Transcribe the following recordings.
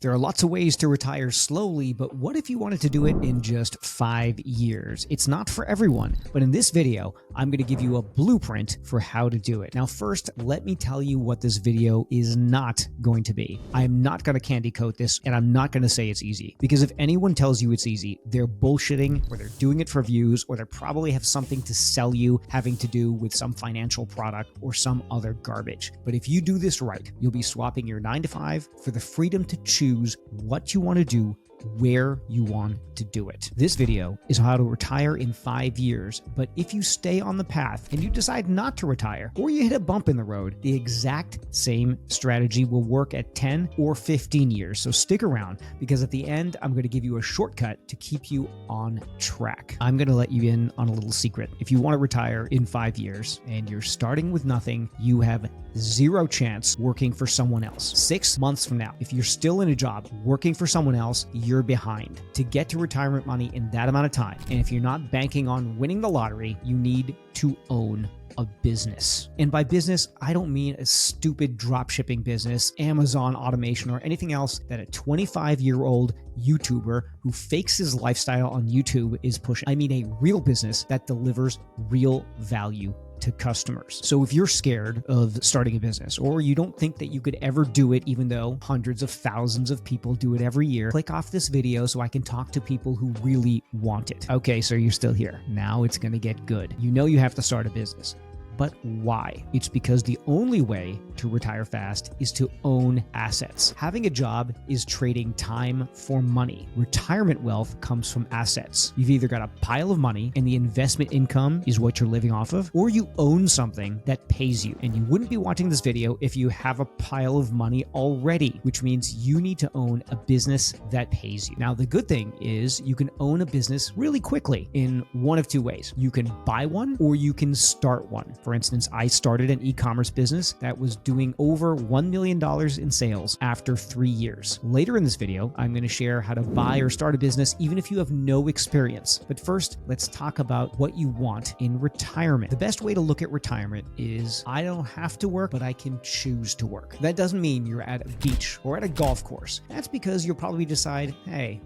There are lots of ways to retire slowly, but what if you wanted to do it in just 5 years? It's not for everyone, but in this video, I'm going to give you a blueprint for how to do it. Now, first, let me tell you what this video is not going to be. I'm not going to candy coat this, and I'm not going to say it's easy, because if anyone tells you it's easy, they're bullshitting, or they're doing it for views, or they probably have something to sell you having to do with some financial product or some other garbage. But if you do this right, you'll be swapping your 9-to-5 for the freedom to choose what you want to do, where you want to do it. This video is how to retire in 5 years, but if you stay on the path and you decide not to retire, or you hit a bump in the road, the exact same strategy will work at 10 or 15 years. So stick around, because at the end, I'm going to give you a shortcut to keep you on track. I'm going to let you in on a little secret. If you want to retire in 5 years and you're starting with nothing, you have zero chance working for someone else. 6 months from now, if you're still in a job working for someone else, you're behind. To get to retirement money in that amount of time, and if you're not banking on winning the lottery, you need to own a business. And by business, I don't mean a stupid drop shipping business, Amazon automation, or anything else that a 25-year-old YouTuber who fakes his lifestyle on YouTube is pushing. I mean a real business that delivers real value to customers. So if you're scared of starting a business, or you don't think that you could ever do it, even though hundreds of thousands of people do it every year, click off this video so I can talk to people who really want it. Okay, so you're still here. Now it's going to get good. You know you have to start a business. But why? It's because the only way to retire fast is to own assets. Having a job is trading time for money. Retirement wealth comes from assets. You've either got a pile of money and the investment income is what you're living off of, or you own something that pays you. And you wouldn't be watching this video if you have a pile of money already, which means you need to own a business that pays you. Now, the good thing is you can own a business really quickly in one of two ways. You can buy one, or you can start one. For instance, I started an e-commerce business that was doing over $1 million in sales after 3 years. Later in this video, I'm going to share how to buy or start a business even if you have no experience. But first, let's talk about what you want in retirement. The best way to look at retirement is I don't have to work, but I can choose to work. That doesn't mean you're at a beach or at a golf course. That's because you'll probably decide, hey,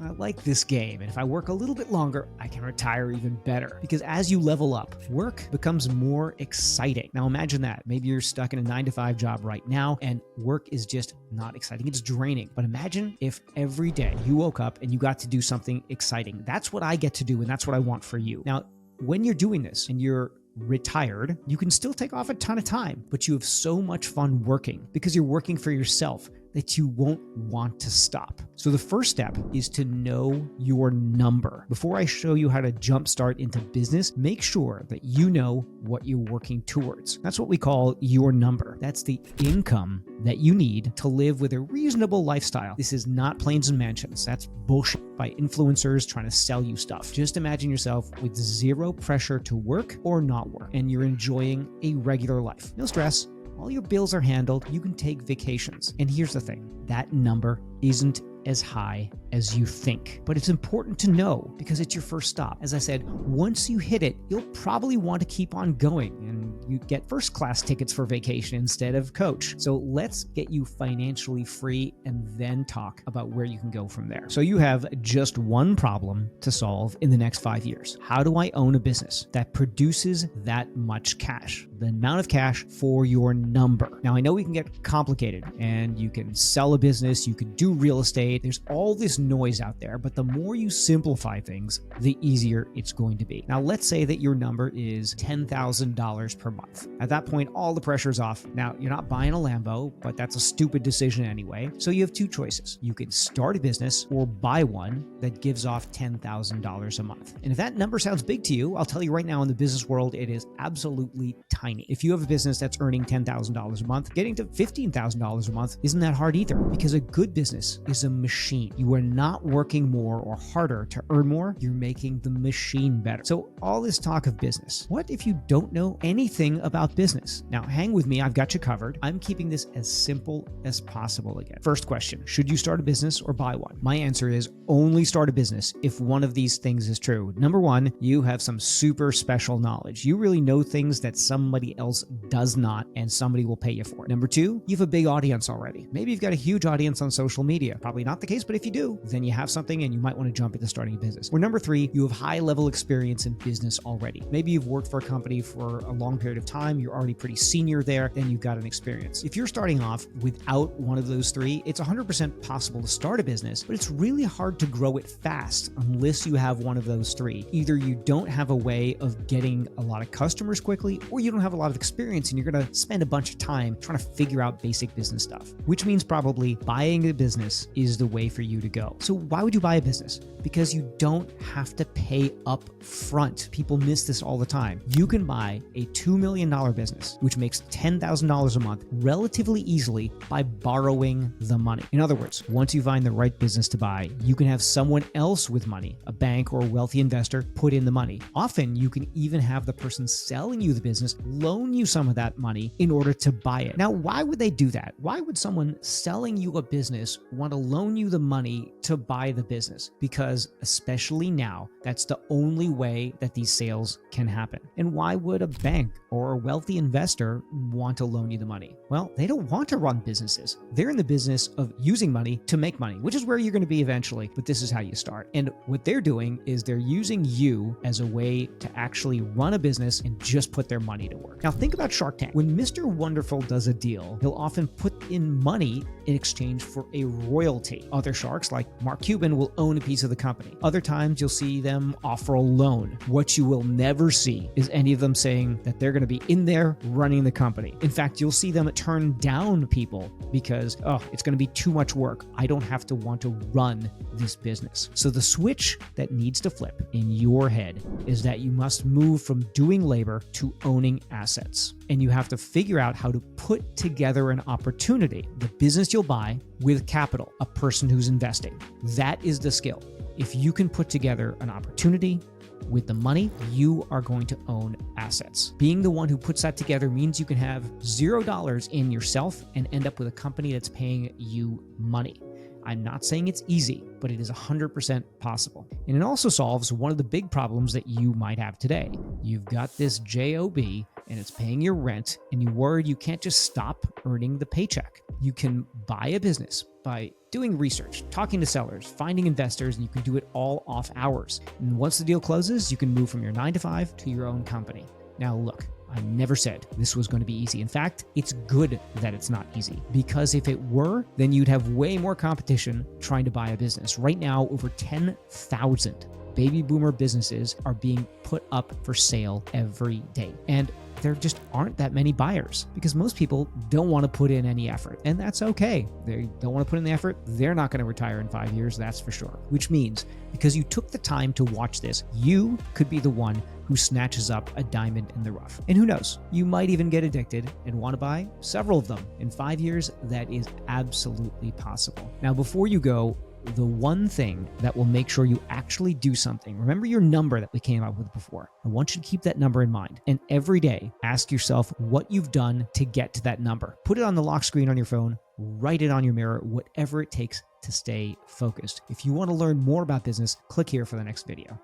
I like this game, and if I work a little bit longer, I can retire even better. Because as you level up, work becomes more exciting. Now imagine that. Maybe you're stuck in a 9-to-5 job right now, and work is just not exciting. It's draining. But imagine if every day you woke up and you got to do something exciting. That's what I get to do, and that's what I want for you. Now, when you're doing this and you're retired, you can still take off a ton of time, but you have so much fun working because you're working for yourself that you won't want to stop. So the first step is to know your number. Before I show you how to jumpstart into business, make sure that you know what you're working towards. That's what we call your number. That's the income that you need to live with a reasonable lifestyle. This is not planes and mansions. That's bullshit by influencers trying to sell you stuff. Just imagine yourself with zero pressure to work or not work, and you're enjoying a regular life. No stress. All your bills are handled. You can take vacations. And here's the thing, that number isn't as high as you think. But it's important to know because it's your first stop. As I said, once you hit it, you'll probably want to keep on going, and you get first class tickets for vacation instead of coach. So let's get you financially free and then talk about where you can go from there. So you have just one problem to solve in the next 5 years. How do I own a business that produces that much cash? The amount of cash for your number. Now, I know we can get complicated, and you can sell a business, you can do real estate. There's all this noise out there, but the more you simplify things, the easier it's going to be. Now, let's say that your number is $10,000 per month. At that point, all the pressure's off. Now, you're not buying a Lambo, but that's a stupid decision anyway. So you have two choices. You can start a business or buy one that gives off $10,000 a month. And if that number sounds big to you, I'll tell you right now, in the business world, it is absolutely tiny. If you have a business that's earning $10,000 a month, getting to $15,000 a month isn't that hard either, because a good business is a machine. You are not working more or harder to earn more. You're making the machine better. So all this talk of business, what if you don't know anything about business? Now hang with me. I've got you covered. I'm keeping this as simple as possible again. First question, should you start a business or buy one? My answer is only start a business if one of these things is true. Number one, you have some super special knowledge. You really know things that somebody somebody else does not, and somebody will pay you for it. Number two, you have a big audience already. Maybe you've got a huge audience on social media. Probably not the case, but if you do, then you have something and you might want to jump into starting a business. Or number three, you have high-level experience in business already. Maybe you've worked for a company for a long period of time, you're already pretty senior there, then you've got an experience. If you're starting off without one of those three, it's 100% possible to start a business, but it's really hard to grow it fast unless you have one of those three. Either you don't have a way of getting a lot of customers quickly, or you don't have a lot of experience and you're going to spend a bunch of time trying to figure out basic business stuff, which means probably buying a business is the way for you to go. So why would you buy a business? Because you don't have to pay up front. People miss this all the time. You can buy a $2 million business, which makes $10,000 a month relatively easily by borrowing the money. In other words, once you find the right business to buy, you can have someone else with money, a bank or a wealthy investor, put in the money. Often you can even have the person selling you the business loan you some of that money in order to buy it. Now, why would they do that? Why would someone selling you a business want to loan you the money to buy the business? Because especially now, that's the only way that these sales can happen. And why would a bank or a wealthy investor want to loan you the money? Well, they don't want to run businesses. They're in the business of using money to make money, which is where you're going to be eventually, but this is how you start. And what they're doing is they're using you as a way to actually run a business and just put their money to work. Now think about Shark Tank. When Mr. Wonderful does a deal, he'll often put in money in exchange for a royalty. Other sharks like Mark Cuban will own a piece of the company. Other times you'll see them offer a loan. What you will never see is any of them saying that they're going to be in there running the company. In fact, you'll see them turn down people because, oh, it's going to be too much work. I don't have to want to run this business. So the switch that needs to flip in your head is that you must move from doing labor to owning assets. And you have to figure out how to put together an opportunity, the business you'll buy, with capital, a person who's investing. That is the skill. If you can put together an opportunity with the money, you are going to own assets. Being the one who puts that together means you can have $0 in yourself and end up with a company that's paying you money. I'm not saying it's easy, but it is 100% possible. And it also solves one of the big problems that you might have today. You've got this job and it's paying your rent and you're worried you can't just stop earning the paycheck. You can buy a business by doing research, talking to sellers, finding investors, and you can do it all off hours. And once the deal closes, you can move from your 9-to-5 to your own company. Now look, I never said this was going to be easy. In fact, it's good that it's not easy, because if it were, then you'd have way more competition trying to buy a business. Right now, over 10,000 baby boomer businesses are being put up for sale every day. And there just aren't that many buyers because most people don't want to put in any effort. And that's okay. They don't want to put in the effort. They're not going to retire in 5 years, that's for sure. Which means because you took the time to watch this, you could be the one who snatches up a diamond in the rough. And who knows, you might even get addicted and want to buy several of them. In 5 years, that is absolutely possible. Now, before you go, the one thing that will make sure you actually do something, remember your number that we came up with before. I want you to keep that number in mind. And every day, ask yourself what you've done to get to that number. Put it on the lock screen on your phone, write it on your mirror, whatever it takes to stay focused. If you want to learn more about business, click here for the next video.